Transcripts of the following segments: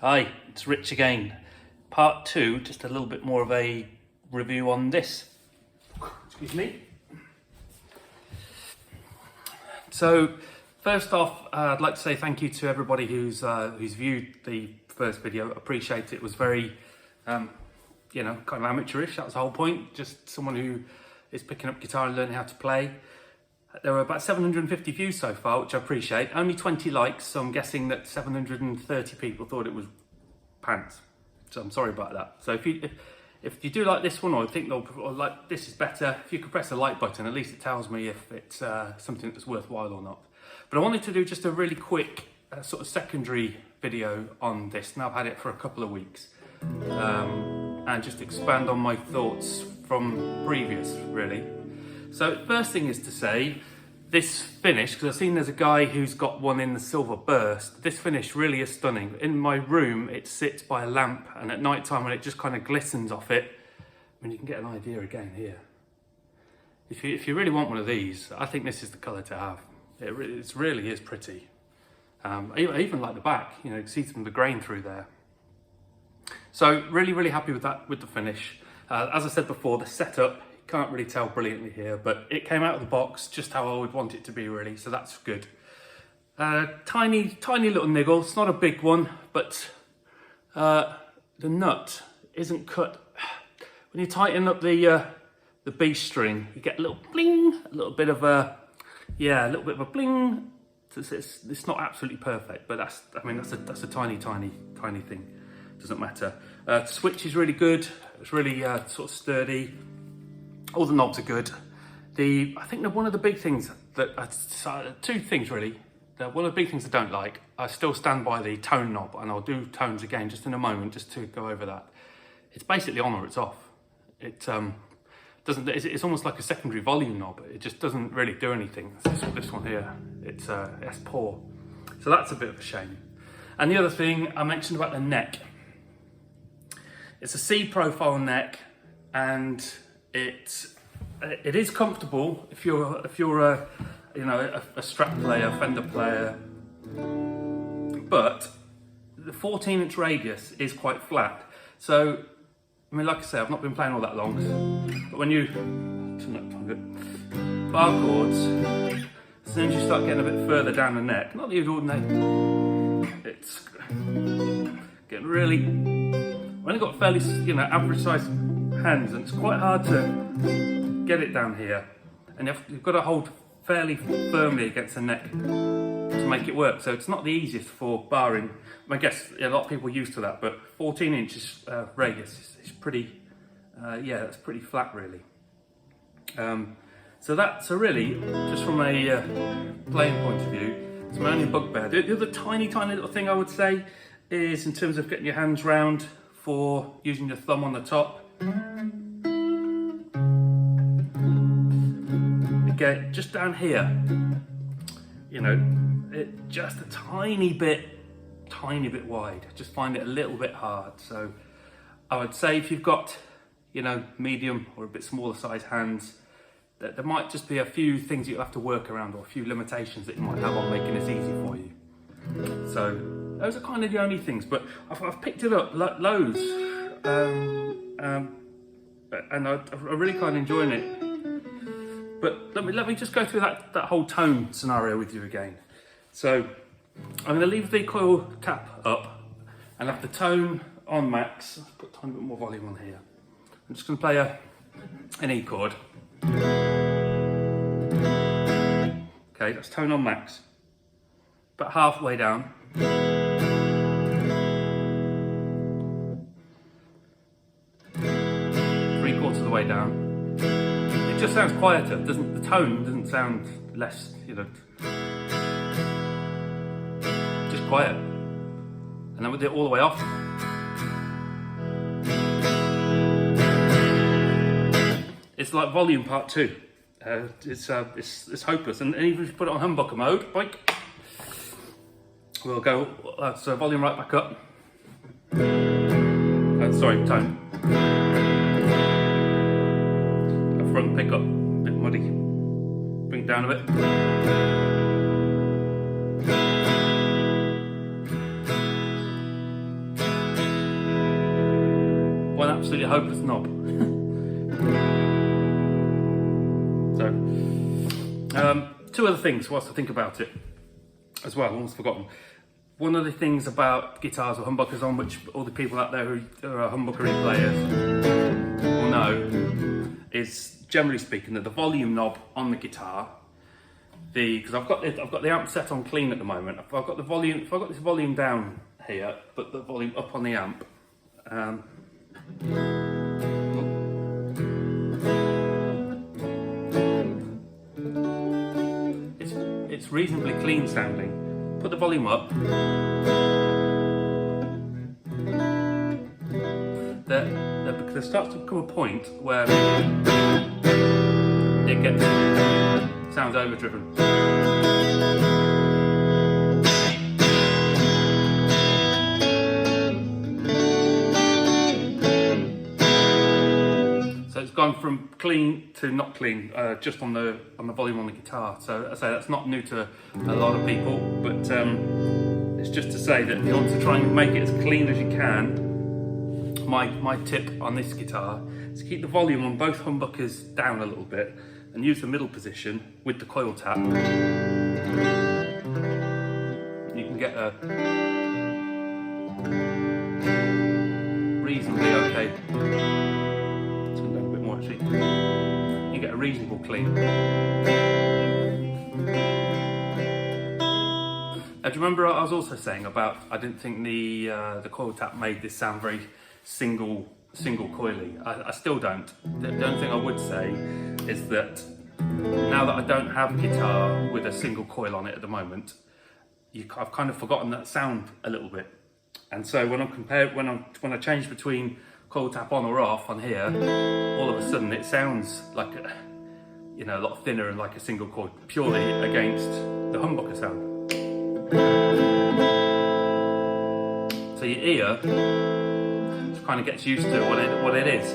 Hi, it's Rich again. Part 2, just a little bit more of a review on this. Excuse me. So, first off, I'd like to say thank you to everybody who's viewed the first video. Appreciate it. It was very, kind of amateurish. That was the whole point. Just someone who is picking up guitar and learning how to play. There were about 750 views so far, which I appreciate. Only 20 likes, so I'm guessing that 730 people thought it was pants. So I'm sorry about that. So if you do like this one, or think or like this is better, if you could press the like button, at least it tells me if it's something that's worthwhile or not. But I wanted to do just a really quick sort of secondary video on this. Now I've had it for a couple of weeks, and just expand on my thoughts from previous, really. So first thing is to say, this finish, because I've seen there's a guy who's got one in the silver burst, this finish really is stunning. In my room, it sits by a lamp, and at night time when it just kind of glistens off it, I mean, you can get an idea again here. If you really want one of these, I think this is the colour to have. It really is pretty. I even like the back, you can see some of the grain through there. So really happy with that, with the finish. As I said before, the setup, can't really tell brilliantly here, but it came out of the box just how I would want it to be, really, so that's good. Tiny little niggle. It's not a big one, but the nut isn't cut. When you tighten up the B string, you get a little bling, a little bit of a bling. It's not absolutely perfect, but that's a tiny thing. Doesn't matter. Switch is really good. It's really sort of sturdy. All the knobs are good. I think that one of the big things two things really. One of the big things I don't like, I still stand by the tone knob, and I'll do tones again just in a moment, just to go over that. It's basically on or it's off. It doesn't. It's almost like a secondary volume knob. It just doesn't really do anything. This one here, it's poor. So that's a bit of a shame. And the other thing I mentioned about the neck. It's a C profile neck, and it is comfortable if you're a Strat player, Fender player, but the 14-inch radius is quite flat. So I mean, like I say, I've not been playing all that long, but when you bar chords, as soon as you start getting a bit further down the neck, not that you'd ordinate, it's getting really. I've only got fairly average sized hands, and it's quite hard to get it down here, and you've got to hold fairly firmly against the neck to make it work. So it's not the easiest for barring. I guess a lot of people are used to that, but 14 inches radius is pretty, that's pretty flat, really. So really, just from a playing point of view, it's my only bugbear. The other tiny little thing I would say is in terms of getting your hands round, for using your thumb on the top. Okay, just down here, it just a tiny bit wide. Just find it a little bit hard. So I would say if you've got, medium or a bit smaller size hands, that there might just be a few things you'll have to work around, or a few limitations that you might have on making this easy for you. So those are kind of the only things, but I've picked it up loads, and I'm really kind of enjoying it. But let me just go through that whole tone scenario with you again. So I'm going to leave the coil cap up and have the tone on max. I'll put a tiny bit more volume on here. I'm just going to play an E chord. Okay, that's tone on max. About halfway down. 3/4 of the way down. It just sounds quieter. The tone doesn't sound less, just quiet. And then with it all the way off. It's like volume part 2. It's hopeless. And even if you put it on humbucker mode, like, we'll go, so volume right back up. Sorry, tone. A front pickup, a bit muddy. Bring it down a bit. absolutely hopeless knob. So, two other things whilst I think about it as well, almost forgotten. One of the things about guitars or humbuckers, on which all the people out there who are humbuckery players will know, is generally speaking that the volume knob on the guitar, because I've got the amp set on clean at the moment. If I've got this volume down here, but the volume up on the amp. It's reasonably clean sounding. Put the volume up. There starts to become a point where it sounds overdriven. So it's gone from clean to not clean, just on the volume on the guitar. So I say that's not new to a lot of people, but it's just to say that if you want to try and make it as clean as you can, my tip on this guitar is to keep the volume on both humbuckers down a little bit and use the middle position with the coil tap. You can get a reasonably okay. Let's go down a bit more actually. You get a reasonable clean. Now, do you remember I was also saying about I didn't think the coil tap made this sound very single coily. I still don't. The only thing I would say is that now that I don't have a guitar with a single coil on it at the moment, I've kind of forgotten that sound a little bit. And so when I change between coil tap on or off on here, all of a sudden it sounds like a lot thinner and like a single coil, purely against the humbucker sound. So your ear kind of gets used to what it is.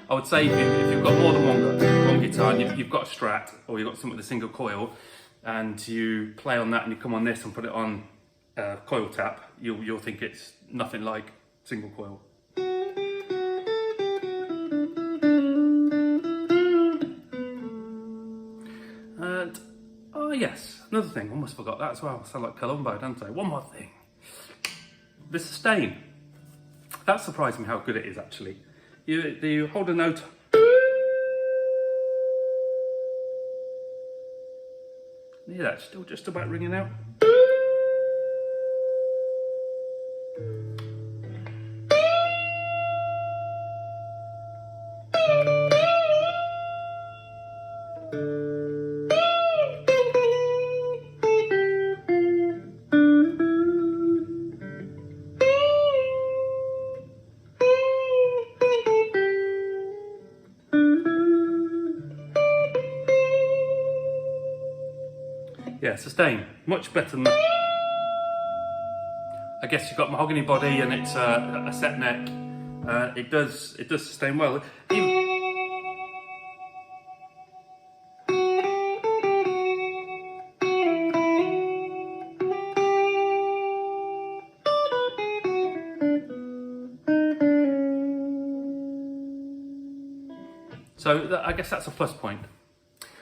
I would say if you've got more than one guitar and you've got a Strat or you've got something with a single coil and you play on that and you come on this and put it on coil tap, you'll think it's nothing like single coil. And oh yes, another thing, almost forgot that as well. I sound like Columbo, don't I? One more thing. The sustain. That surprised me how good it is actually. You hold a note. Yeah, that's still just about ringing out. Yeah, sustain, much better than that. I guess you've got mahogany body and it's a set neck. It does sustain well. So I guess that's a plus point.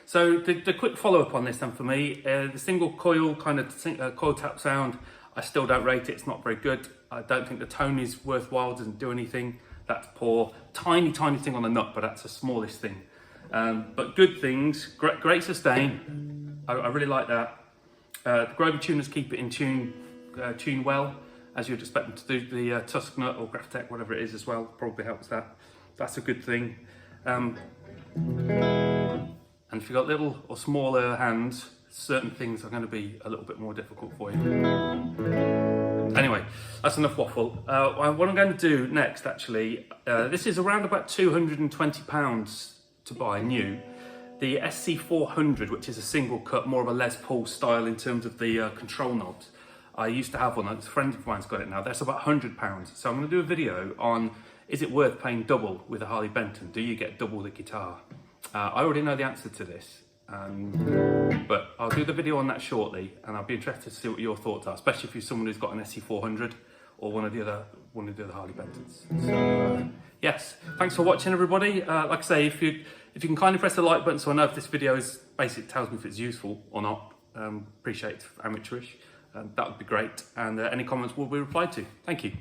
So the quick follow-up on this then for me, the single coil kind of coil tap sound, I still don't rate it, it's not very good. I don't think the tone is worthwhile, doesn't do anything. That's poor. Tiny thing on the nut, but that's the smallest thing. But good things, great sustain. I really like that. The Grover tuners keep it in tune well, as you'd expect them to do. The Tusk nut or Graphtec, whatever it is as well, probably helps that. That's a good thing. And if you've got little or smaller hands, certain things are going to be a little bit more difficult for you. Anyway, that's enough waffle. What I'm going to do next, actually, this is around about £220 to buy new. The SC400, which is a single cut, more of a Les Paul style in terms of the control knobs. I used to have one, a friend of mine's got it now. That's about £100. So I'm going to do a video on, is it worth paying double with a Harley Benton? Do you get double the guitar? I already know the answer to this, but I'll do the video on that shortly, and I'll be interested to see what your thoughts are, especially if you're someone who's got an SC400 or one of the other want to do the Harley Bentons. So yes, thanks for watching, everybody. Like I say, if you can kindly press the like button so I know if this video is basically tells me if it's useful or not. Appreciate it, amateurish. That would be great. And any comments will be replied to. Thank you.